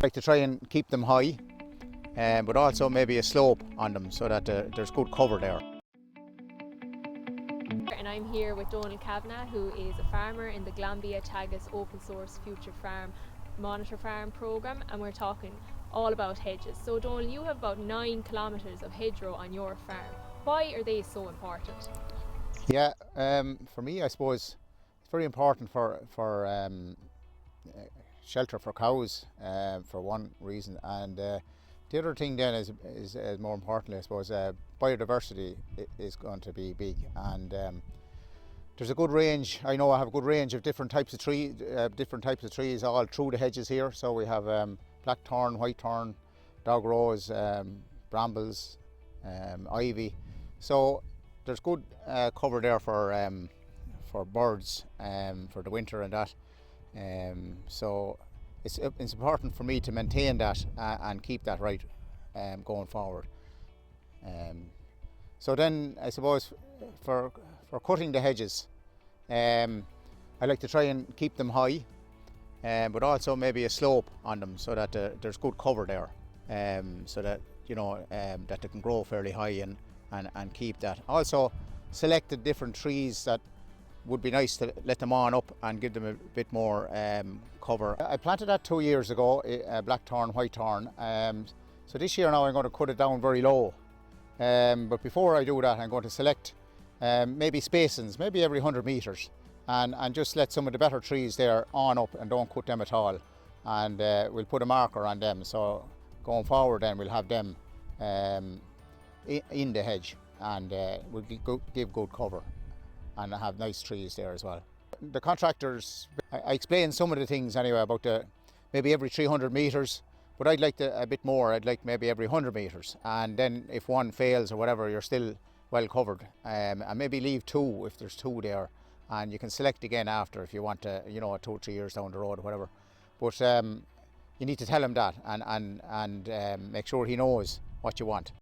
like to try and keep them high, but also maybe a slope on them so that there's good cover there. And I'm here with Donal Kavanagh, who is a farmer in the Glanbia Teagasc Open Source Future Farm Monitor Farm Programme, and we're talking all about hedges. So Donal, you have about 9 kilometres of hedgerow on your farm. Why are they so important? Yeah, for me I suppose it's very important for shelter for cows, for one reason, and the other thing then is more importantly I suppose biodiversity is going to be big, and there's a good range. I know I have a good range of different types of trees all through the hedges here. So we have black thorn, white thorn, dog rose, brambles, ivy. So there's good cover there for birds for the winter and that. So it's important for me to maintain that and keep that right going forward. So then I suppose for cutting the hedges, I like to try and keep them high, but also maybe a slope on them so that there's good cover there, so that that they can grow fairly high and keep that. Also selected different trees that would be nice to let them on up and give them a bit more cover. I planted that 2 years ago, black thorn, white thorn. So this year now I'm going to cut it down very low. But before I do that, I'm going to select maybe spacings, maybe every 100 metres, and just let some of the better trees there on up and don't cut them at all. And we'll put a marker on them, so going forward then we'll have them in the hedge, and we'll give good cover and have nice trees there as well. The contractors, I explained some of the things anyway about maybe every 300 metres, but I'd like a bit more. I'd like maybe every 100 metres, and then if one fails or whatever, you're still well covered, and maybe leave 2 if there's 2 there, and you can select again after if you want to, 2 or 3 years down the road or whatever. But you need to tell him that and make sure he knows what you want.